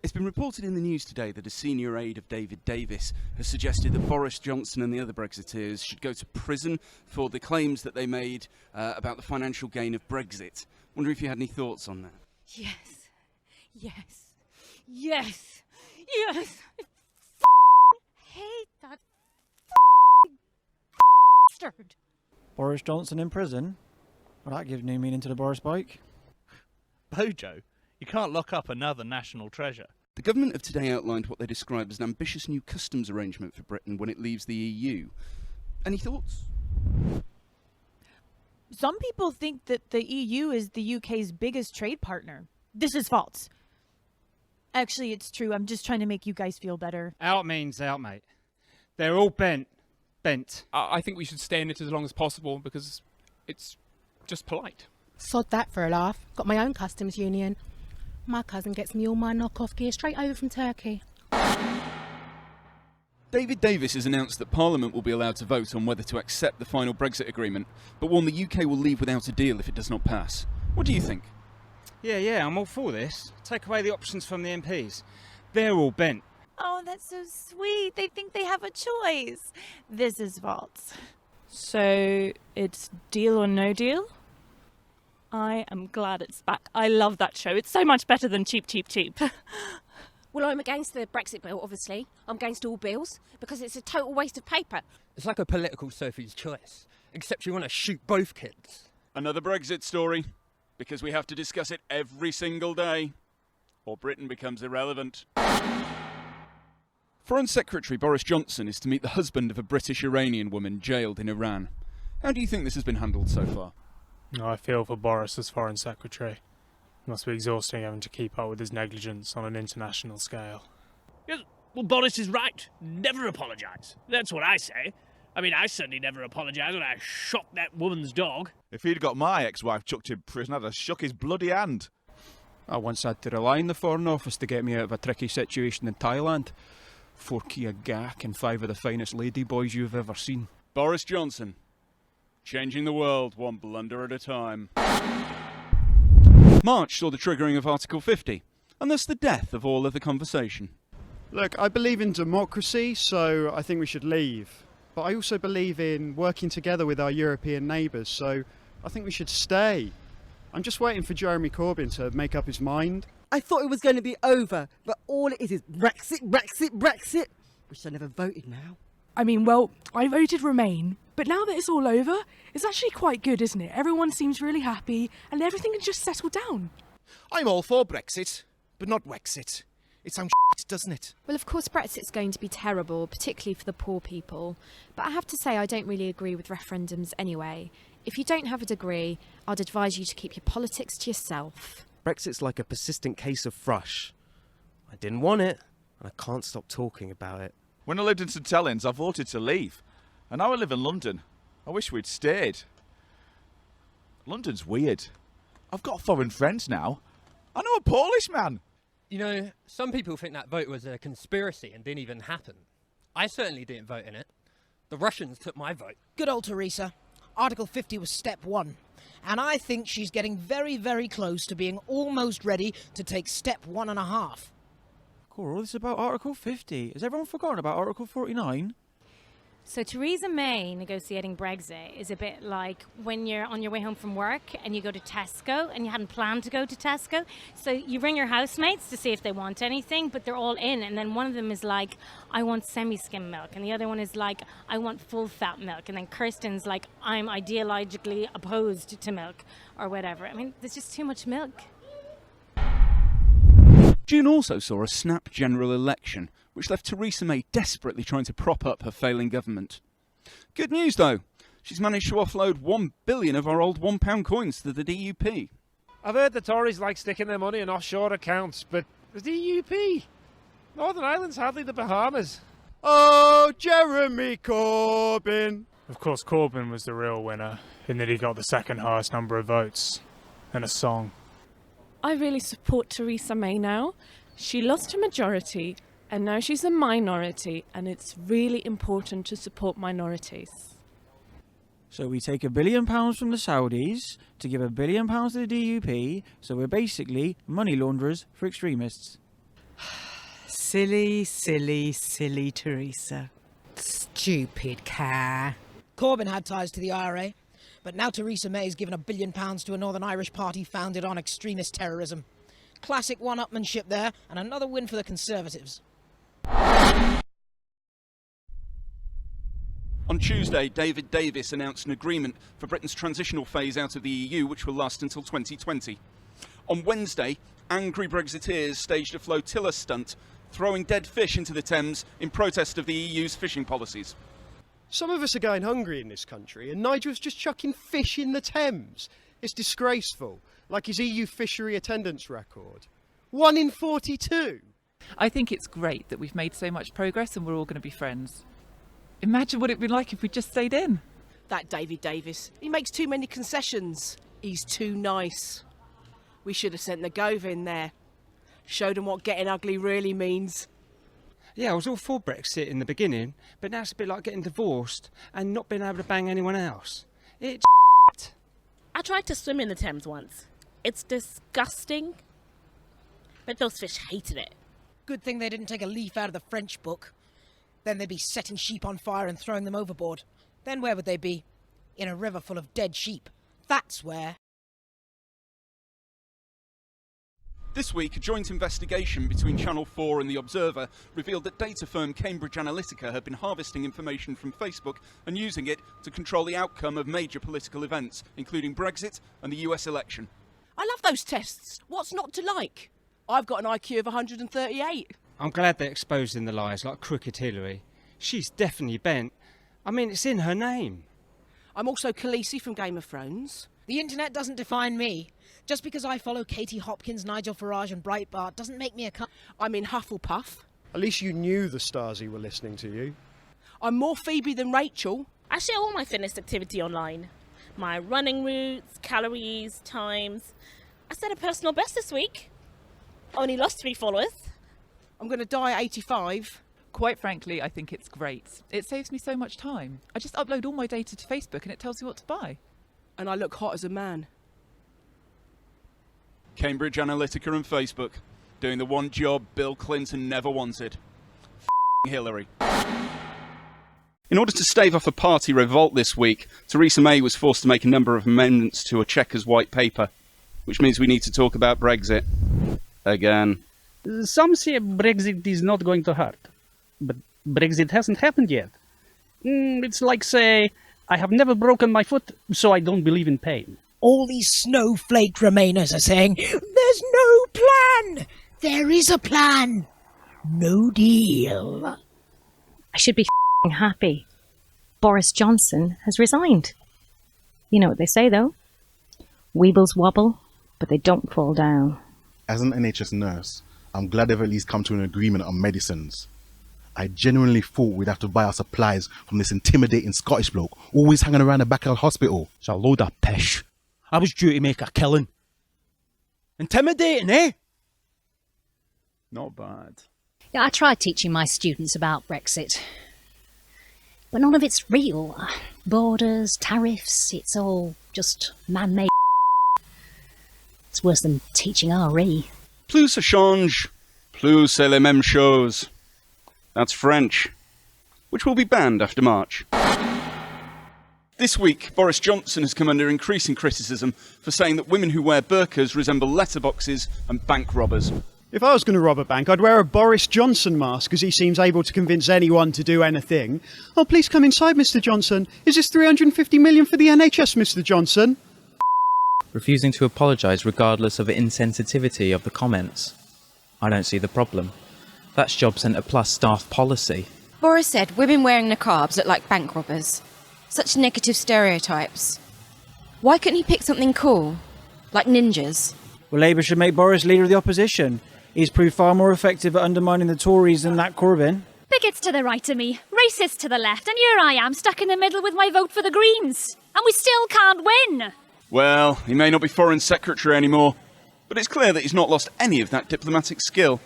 It's been reported in the news today that a senior aide of David Davis has suggested that Boris Johnson and the other Brexiteers should go to prison for the claims that they made about the financial gain of Brexit. Wonder if you had any thoughts on that? Yes. Yes. Yes. Yes. I hate that bastard. Boris Johnson in prison? Well, that gives new meaning to the Boris bike. Bojo, you can't lock up another national treasure. The government have today outlined what they describe as an ambitious new customs arrangement for Britain when it leaves the EU. Any thoughts? Some people think that the EU is the UK's biggest trade partner. This is false. Actually, it's true. I'm just trying to make you guys feel better. Out means out, mate. They're all bent. I think we should stay in it as long as possible because it's just polite. Sod that for a laugh. Got my own customs union. My cousin gets me all my knockoff gear straight over from Turkey. David Davis has announced that Parliament will be allowed to vote on whether to accept the final Brexit agreement, but warned the UK will leave without a deal if it does not pass. What do you think? Yeah, I'm all for this. Take away the options from the MPs. They're all bent. Oh, that's so sweet. They think they have a choice. This is false. So, it's deal or no deal? I am glad it's back. I love that show. It's so much better than Cheap, Cheap, Cheap. Well, I'm against the Brexit bill, obviously. I'm against all bills, because it's a total waste of paper. It's like a political Sophie's choice, except you want to shoot both kids. Another Brexit story, because we have to discuss it every single day, or Britain becomes irrelevant. Foreign Secretary Boris Johnson is to meet the husband of a British Iranian woman jailed in Iran. How do you think this has been handled so far? I feel for Boris as Foreign Secretary. It must be exhausting having to keep up with his negligence on an international scale. Yes, well, Boris is right. Never apologise. That's what I say. I mean, I certainly never apologised when I shot that woman's dog. If he'd got my ex-wife chucked in prison, I'd have shook his bloody hand. I once had to rely on the Foreign Office to get me out of a tricky situation in Thailand. 4 Kia Gak and 5 of the finest ladyboys you've ever seen. Boris Johnson, changing the world one blunder at a time. March saw the triggering of Article 50, and thus the death of all other conversation. Look, I believe in democracy, so I think we should leave. But I also believe in working together with our European neighbours, so I think we should stay. I'm just waiting for Jeremy Corbyn to make up his mind. I thought it was going to be over, but all it is Brexit, Brexit, Brexit. Wish I never voted now. I mean, well, I voted Remain, but now that it's all over, it's actually quite good, isn't it? Everyone seems really happy, and everything can just settle down. I'm all for Brexit, but not Wexit. It sounds shit, doesn't it? Well, of course, Brexit's going to be terrible, particularly for the poor people. But I have to say, I don't really agree with referendums anyway. If you don't have a degree, I'd advise you to keep your politics to yourself. Brexit's like a persistent case of thrush. I didn't want it, and I can't stop talking about it. When I lived in St Helens, I voted to leave. And now I live in London. I wish we'd stayed. London's weird. I've got foreign friends now. I know a Polish man. You know, some people think that vote was a conspiracy and didn't even happen. I certainly didn't vote in it. The Russians took my vote. Good old Theresa. Article 50 was step 1. And I think she's getting very, very close to being almost ready to take step 1.5. Coral, this is about Article 50. Has everyone forgotten about Article 49? So Theresa May negotiating Brexit is a bit like when you're on your way home from work and you go to Tesco and you hadn't planned to go to Tesco. So you ring your housemates to see if they want anything, but they're all in. And then one of them is like, I want semi-skim milk. And the other one is like, I want full fat milk. And then Kirsten's like, I'm ideologically opposed to milk or whatever. I mean, there's just too much milk. June also saw a snap general election, which left Theresa May desperately trying to prop up her failing government. Good news, though. She's managed to offload £1 billion of our old £1 coins to the DUP. I've heard the Tories like sticking their money in offshore accounts, but the DUP? Northern Ireland's hardly the Bahamas. Oh, Jeremy Corbyn! Of course, Corbyn was the real winner, in that he got the second highest number of votes, and a song. I really support Theresa May now. She lost a majority, and now she's a minority, and it's really important to support minorities. So we take £1 billion from the Saudis to give £1 billion to the DUP, so we're basically money launderers for extremists. Silly, silly, silly Theresa. Stupid car. Corbyn had ties to the IRA, but now Theresa May's given £1 billion to a Northern Irish party founded on extremist terrorism. Classic one-upmanship there, and another win for the Conservatives. On Tuesday, David Davis announced an agreement for Britain's transitional phase out of the EU, which will last until 2020. On Wednesday, angry Brexiteers staged a flotilla stunt, throwing dead fish into the Thames in protest of the EU's fishing policies. Some of us are going hungry in this country, and Nigel's just chucking fish in the Thames. It's disgraceful, like his EU fishery attendance record. 1 in 42. I think it's great that we've made so much progress and we're all going to be friends. Imagine what it'd be like if we just stayed in. That David Davis, he makes too many concessions. He's too nice. We should have sent the Gove in there. Showed him what getting ugly really means. Yeah, I was all for Brexit in the beginning, but now it's a bit like getting divorced and not being able to bang anyone else. It's I tried to swim in the Thames once. It's disgusting. But those fish hated it. Good thing they didn't take a leaf out of the French book. Then they'd be setting sheep on fire and throwing them overboard. Then where would they be? In a river full of dead sheep. That's where. This week, a joint investigation between Channel 4 and The Observer revealed that data firm Cambridge Analytica had been harvesting information from Facebook and using it to control the outcome of major political events, including Brexit and the US election. I love those tests. What's not to like? I've got an IQ of 138. I'm glad they're exposing the lies like Crooked Hillary. She's definitely bent. I mean, it's in her name. I'm also Khaleesi from Game of Thrones. The internet doesn't define me. Just because I follow Katie Hopkins, Nigel Farage and Breitbart doesn't make me a I'm in Hufflepuff. At least you knew the Stasi were listening to you. I'm more Phoebe than Rachel. I share all my fitness activity online. My running routes, calories, times. I set a personal best this week. Only lost 3 followers. I'm going to die at 85. Quite frankly, I think it's great. It saves me so much time. I just upload all my data to Facebook and it tells me what to buy. And I look hot as a man. Cambridge Analytica and Facebook, doing the one job Bill Clinton never wanted. Hillary. In order to stave off a party revolt this week, Theresa May was forced to make a number of amendments to a Chequers white paper, which means we need to talk about Brexit. Again. Some say Brexit is not going to hurt, but Brexit hasn't happened yet. It's like, say, I have never broken my foot, so I don't believe in pain. All these snowflake Remainers are saying, there's no plan! There is a plan! No deal. I should be happy. Boris Johnson has resigned. You know what they say, though? Weebles wobble, but they don't fall down. As an NHS nurse, I'm glad they've at least come to an agreement on medicines. I genuinely thought we'd have to buy our supplies from this intimidating Scottish bloke always hanging around the back of the hospital. It's a load of pish. I was due to make a killing. Intimidating, eh? Not bad. Yeah, I tried teaching my students about Brexit. But none of it's real. Borders, tariffs, it's all just man-made. It's worse than teaching RE. Plus ça change, plus c'est les mêmes choses. That's French, which will be banned after March. This week, Boris Johnson has come under increasing criticism for saying that women who wear burqas resemble letterboxes and bank robbers. If I was going to rob a bank, I'd wear a Boris Johnson mask, as he seems able to convince anyone to do anything. Oh, please come inside, Mr. Johnson. Is this 350 million for the NHS, Mr. Johnson? Refusing to apologise regardless of the insensitivity of the comments. I don't see the problem. That's Job Centre Plus staff policy. Boris said women wearing niqabs look like bank robbers. Such negative stereotypes. Why couldn't he pick something cool? Like ninjas? Well, Labour should make Boris leader of the opposition. He's proved far more effective at undermining the Tories than that Corbyn. Bigots to the right of me, racists to the left, and here I am stuck in the middle with my vote for the Greens. And we still can't win. Well, he may not be Foreign Secretary anymore, but it's clear that he's not lost any of that diplomatic skill.